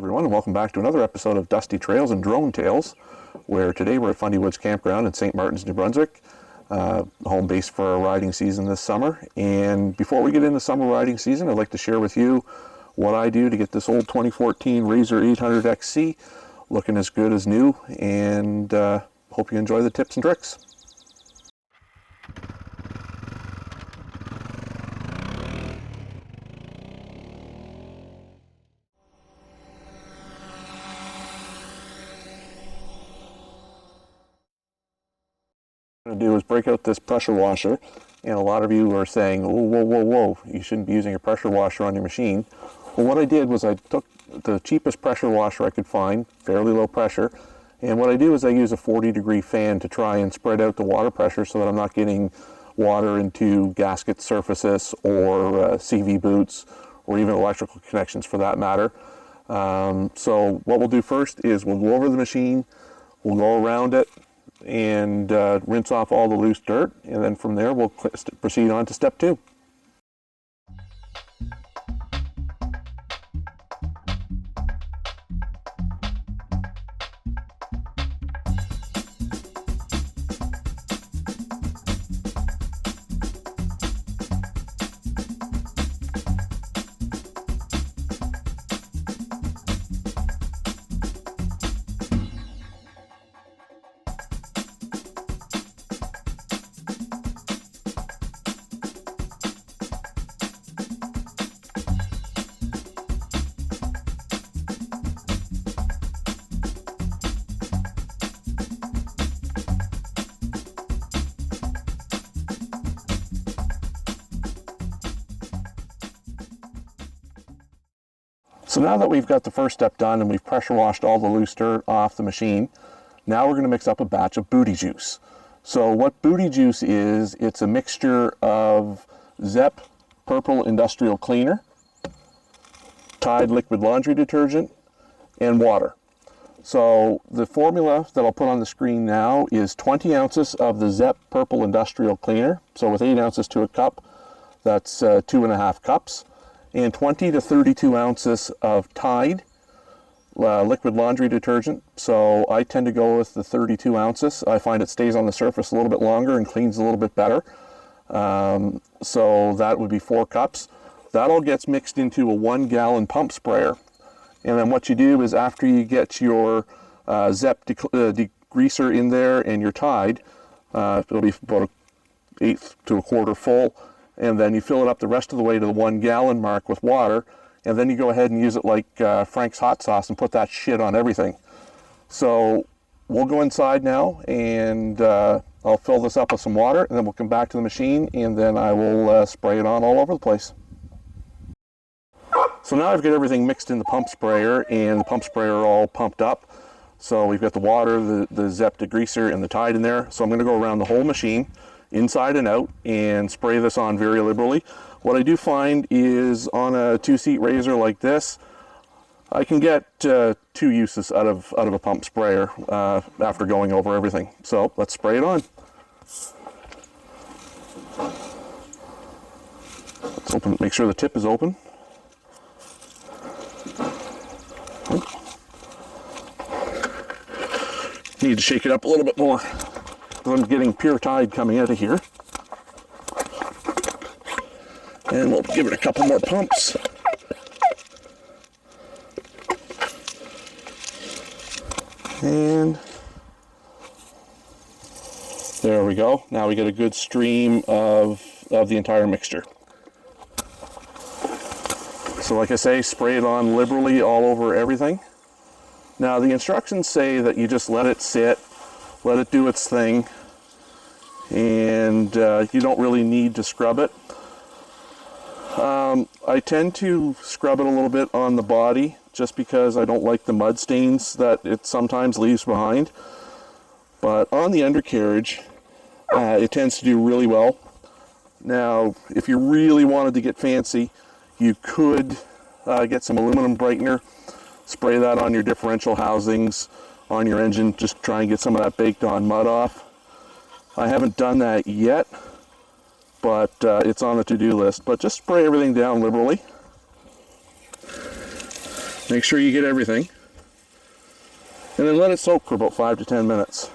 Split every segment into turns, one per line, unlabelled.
everyone, and welcome back to another episode of Dusty Trails and Drone Tales, where today we're at Fundy Woods Campground in St. Martin's, New Brunswick, home base for our riding season this summer. And before we get into summer riding season, I'd like to share with you what I do to get this old 2014 RZR 800 XC looking as good as new, and hope you enjoy the tips and tricks. What I'm going to do is break out this pressure washer, and a lot of you are saying, oh, whoa, you shouldn't be using a pressure washer on your machine. Well, what I did was I took the cheapest pressure washer I could find, fairly low pressure, and what I do is I use a 40-degree fan to try and spread out the water pressure so that I'm not getting water into gasket surfaces or CV boots or even electrical connections for that matter. So what we'll do first is we'll go over the machine, we'll go around it, and rinse off all the loose dirt, and then from there we'll proceed on to step 2. So now that we've got the first step done and we've pressure washed all the loose dirt off the machine, now we're going to mix up a batch of booty juice. So what booty juice is, it's a mixture of Zepp Purple Industrial Cleaner, Tide liquid laundry detergent, and water. So the formula that I'll put on the screen now is 20 ounces of the Zepp Purple Industrial Cleaner. So with 8 ounces to a cup, that's 2.5 cups. And 20 to 32 ounces of Tide liquid laundry detergent. So I tend to go with the 32 ounces. I find it stays on the surface a little bit longer and cleans a little bit better. So that would be 4 cups. That all gets mixed into a 1-gallon pump sprayer. And then what you do is after you get your Zepp degreaser in there and your Tide, it'll be about 1/8 to 1/4 full. And then you fill it up the rest of the way to the 1-gallon mark with water, and then you go ahead and use it like Frank's hot sauce and put that shit on everything. So we'll go inside now, and I'll fill this up with some water, and then we'll come back to the machine, and then I will spray it on all over the place. So now I've got everything mixed in the pump sprayer, and the pump sprayer all pumped up. So we've got the water, the Zepp degreaser, and the Tide in there. So I'm going to go around the whole machine, inside and out, and spray this on very liberally. What I do find is on a 2-seat RZR like this, I can get 2 uses out of a pump sprayer after going over everything. So let's spray it on. Let's open, make sure the tip is open. Need to shake it up a little bit more. I'm getting pure Tide coming out of here. And we'll give it a couple more pumps. And there we go. Now we get a good stream of the entire mixture. So like I say, spray it on liberally all over everything. Now the instructions say that you just let it sit, let it do its thing, and you don't really need to scrub it. I tend to scrub it a little bit on the body just because I don't like the mud stains that it sometimes leaves behind. But on the undercarriage, it tends to do really well. Now, if you really wanted to get fancy, you could get some aluminum brightener, spray that on your differential housings, on your engine, just try and get some of that baked on mud off. I haven't done that yet, but it's on the to-do list. But just spray everything down liberally. Make sure you get everything. And then let it soak for about 5 to 10 minutes.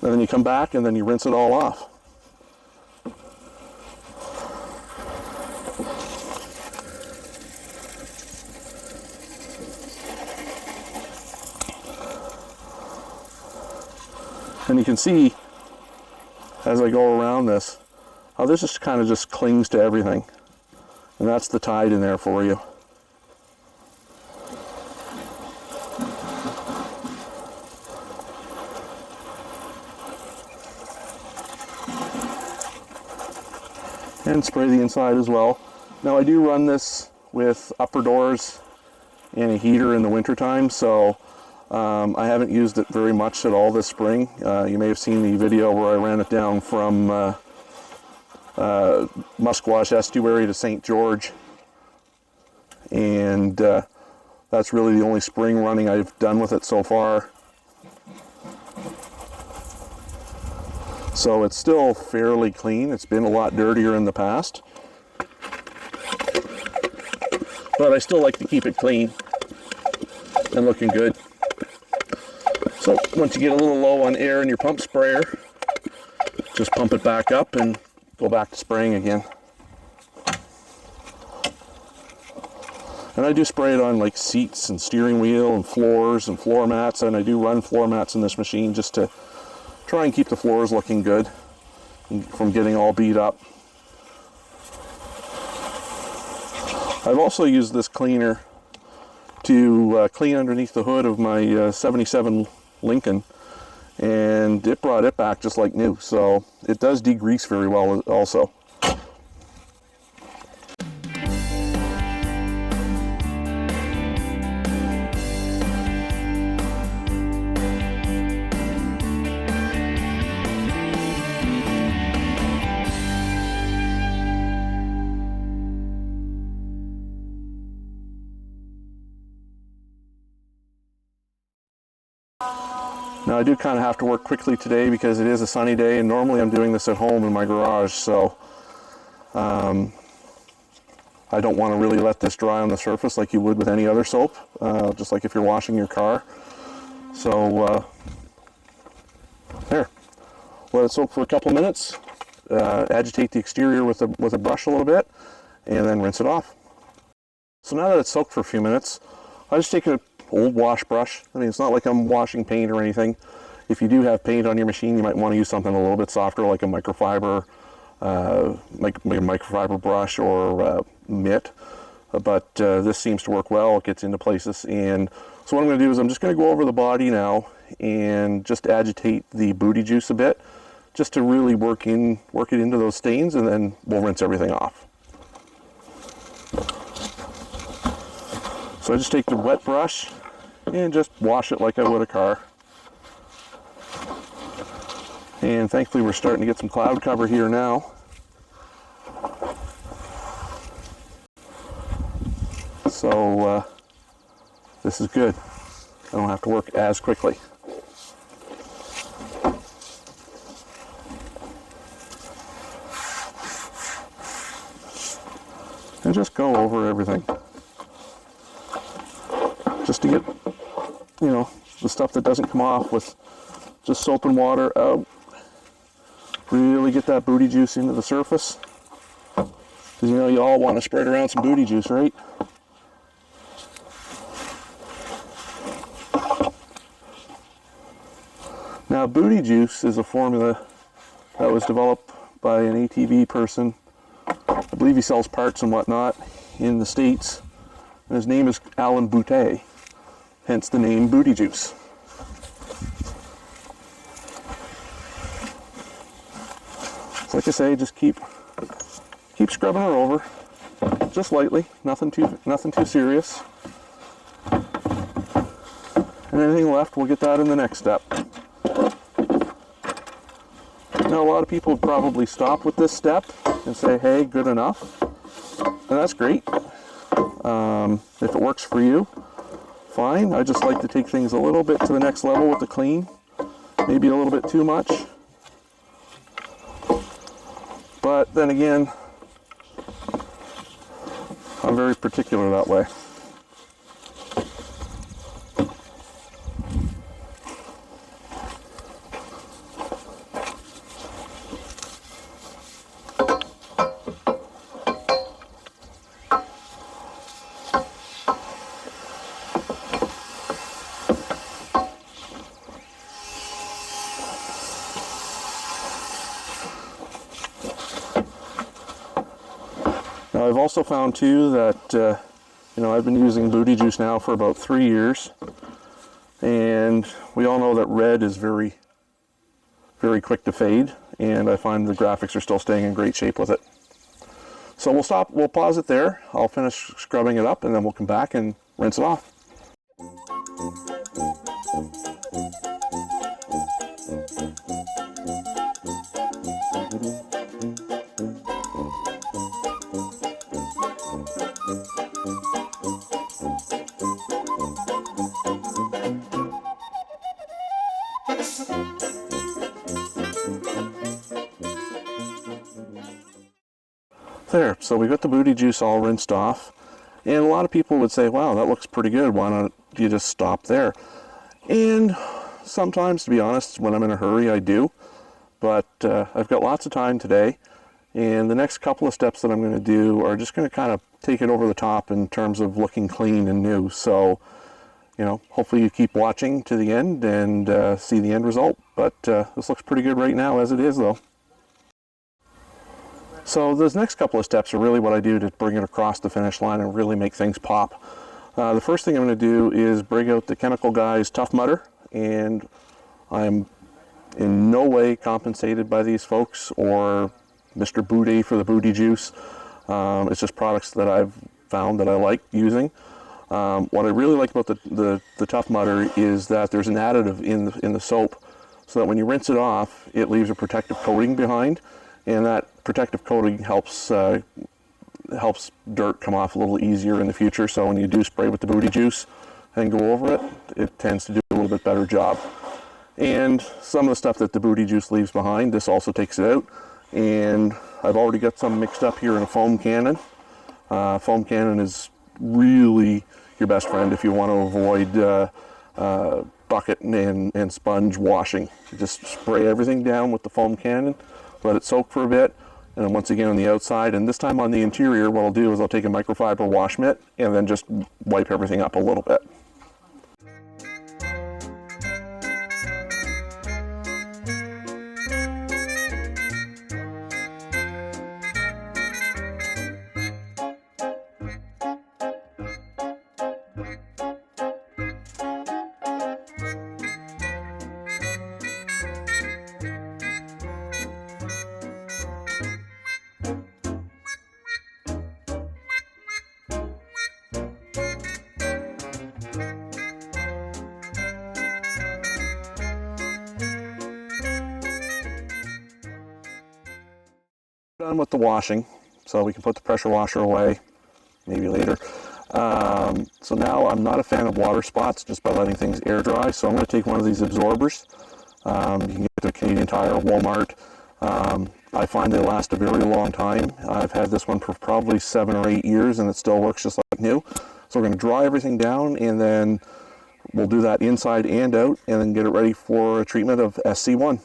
And then you come back and then you rinse it all off. And you can see, as I go around this, how this just kind of just clings to everything. And that's the Tide in there for you. And spray the inside as well. Now I do run this with upper doors and a heater in the winter time, so I haven't used it very much at all this spring. You may have seen the video where I ran it down from Musquash Estuary to St. George, and that's really the only spring running I've done with it so far. So it's still fairly clean. It's been a lot dirtier in the past, but I still like to keep it clean and looking good. So once you get a little low on air in your pump sprayer, just pump it back up and go back to spraying again. And I do spray it on like seats and steering wheel and floors and floor mats, and I do run floor mats in this machine just to try and keep the floors looking good from getting all beat up. I've also used this cleaner to clean underneath the hood of my 77 Lincoln, and it brought it back just like new, so it does degrease very well also. Now I do kind of have to work quickly today because it is a sunny day, and normally I'm doing this at home in my garage, so I don't want to really let this dry on the surface like you would with any other soap, just like if you're washing your car. So there, let it soak for a couple minutes, agitate the exterior with a brush a little bit, and then rinse it off. So now that it's soaked for a few minutes, I just take an old wash brush. I mean, it's not like I'm washing paint or anything. If you do have paint on your machine, you might want to use something a little bit softer, like a microfiber, like a microfiber brush or mitt. But this seems to work well. It gets into places. And so what I'm going to do is I'm just going to go over the body now and just agitate the booty juice a bit, just to really work it into those stains, and then we'll rinse everything off. So I just take the wet brush and just wash it like I would a car. And thankfully we're starting to get some cloud cover here now. So this is good. I don't have to work as quickly. And just go over everything. Just to get, you know, the stuff that doesn't come off with just soap and water out. Really get that booty juice into the surface. Because, you know, you all want to spread around some booty juice, right? Now, booty juice is a formula that was developed by an ATV person. I believe he sells parts and whatnot in the States. And his name is Alan Boutte. Hence the name booty juice. So like I say, just keep scrubbing her over, just lightly, nothing too serious. And anything left, we'll get that in the next step. Now a lot of people would probably stop with this step and say, hey, good enough. And that's great. If it works for you, fine. I just like to take things a little bit to the next level with the clean. Maybe a little bit too much. But then again, I'm very particular that way. Now I've also found too that you know, I've been using Booty Juice now for about 3 years, and we all know that red is very quick to fade, and I find the graphics are still staying in great shape with it. So we'll pause it there. I'll finish scrubbing it up and then we'll come back and rinse it off. There, so we got the Booty Juice all rinsed off, and a lot of people would say, wow, that looks pretty good, why don't you just stop there? And sometimes, to be honest, when I'm in a hurry, I do, but I've got lots of time today, and the next couple of steps that I'm going to do are just going to kind of take it over the top in terms of looking clean and new. So, you know, hopefully you keep watching to the end and see the end result, but this looks pretty good right now as it is, though. So those next couple of steps are really what I do to bring it across the finish line and really make things pop. The first thing I'm going to do is bring out the Chemical Guys Tough Mudder, and I'm in no way compensated by these folks or Mr. Booty for the Booty Juice. It's just products that I've found that I like using. What I really like about the Tough Mudder is that there's an additive in the soap, so that when you rinse it off, it leaves a protective coating behind. And that protective coating helps dirt come off a little easier in the future. So when you do spray with the Booty Juice and go over it, it tends to do a little bit better job. And some of the stuff that the Booty Juice leaves behind, this also takes it out. And I've already got some mixed up here in a foam cannon. Foam cannon is really your best friend if you want to avoid bucket and sponge washing. You just spray everything down with the foam cannon. Let it soak for a bit, and then once again on the outside, and this time on the interior, what I'll do is I'll take a microfiber wash mitt and then just wipe everything up a little bit. Done with the washing, so we can put the pressure washer away, maybe later. So now I'm not a fan of water spots just by letting things air dry, so I'm going to take one of these absorbers. You can get them at Canadian Tire or Walmart. I find they last a very long time. I've had this one for probably 7 or 8 years and it still works just like new. So we're going to dry everything down, and then we'll do that inside and out, and then get it ready for a treatment of SC1.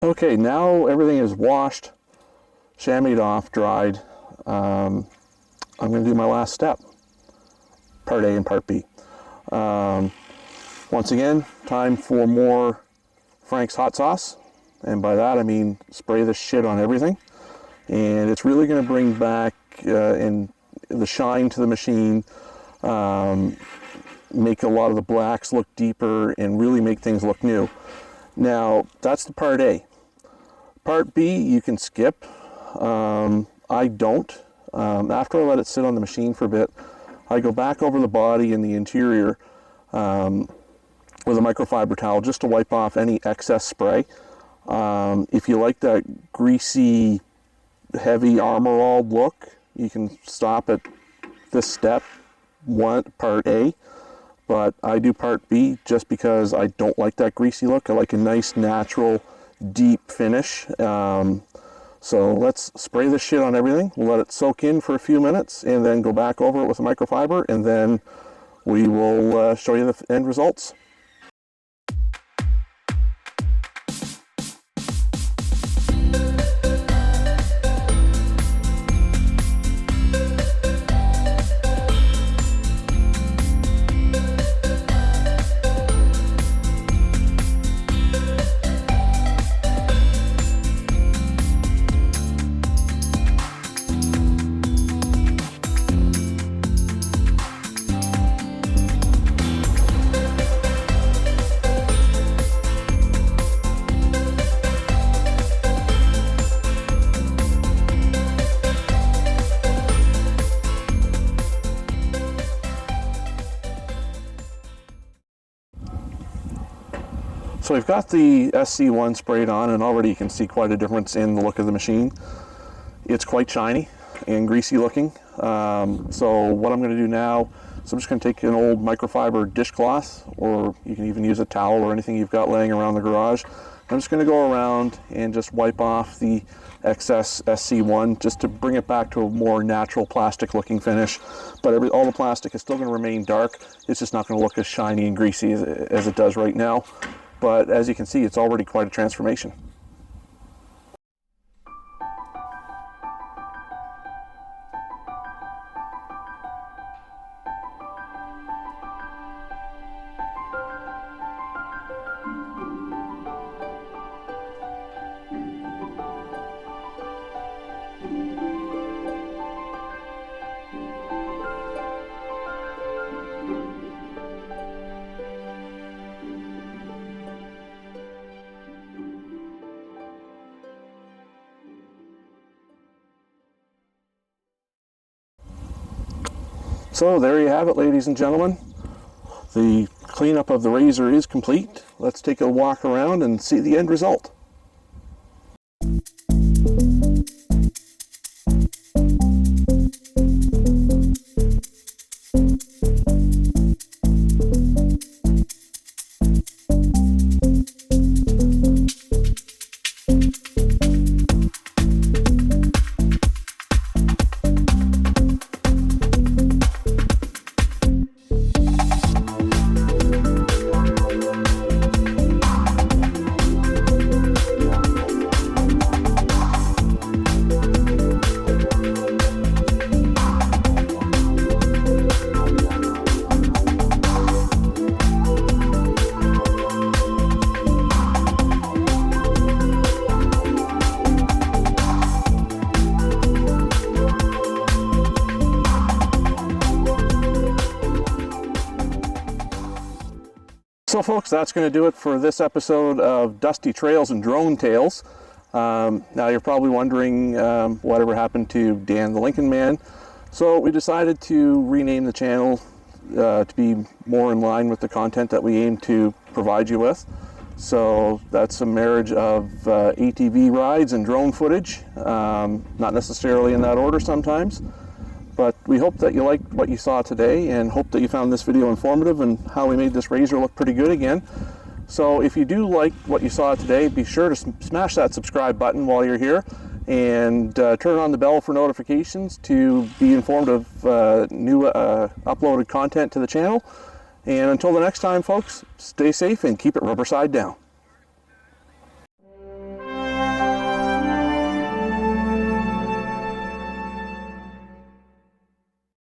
Okay, now everything is washed, chamoised off, dried. I'm going to do my last step, part A and part B. Once again, time for more Frank's hot sauce, and by that I mean spray this shit on everything, and it's really going to bring back in the shine to the machine, make a lot of the blacks look deeper, and really make things look new. Now that's the part A. Part B you can skip. I don't. After I let it sit on the machine for a bit, I go back over the body and the interior with a microfiber towel just to wipe off any excess spray. If you like that greasy, heavy Armor All look, you can stop at this step, part A. But I do part B just because I don't like that greasy look. I like a nice, natural, deep finish. So let's spray this shit on everything. We'll let it soak in for a few minutes and then go back over it with a microfiber, and then we will show you the end results. So we've got the SC1 sprayed on, and already you can see quite a difference in the look of the machine. It's quite shiny and greasy looking. So what I'm going to do now is I'm just going to take an old microfiber dishcloth, or you can even use a towel or anything you've got laying around the garage. I'm just going to go around and just wipe off the excess SC1 just to bring it back to a more natural plastic looking finish. But all the plastic is still going to remain dark. It's just not going to look as shiny and greasy as it does right now. But as you can see, it's already quite a transformation. So there you have it, ladies and gentlemen. The cleanup of the razor is complete. Let's take a walk around and see the end result. So folks, that's going to do it for this episode of Dusty Trails and Drone Tales. Now you're probably wondering whatever happened to Dan the Lincoln Man. So we decided to rename the channel to be more in line with the content that we aim to provide you with. So that's a marriage of ATV rides and drone footage, not necessarily in that order sometimes. But we hope that you liked what you saw today, and hope that you found this video informative and how we made this razor look pretty good again. So if you do like what you saw today, be sure to smash that subscribe button while you're here, and turn on the bell for notifications to be informed of new uploaded content to the channel. And until the next time, folks, stay safe and keep it rubber side down.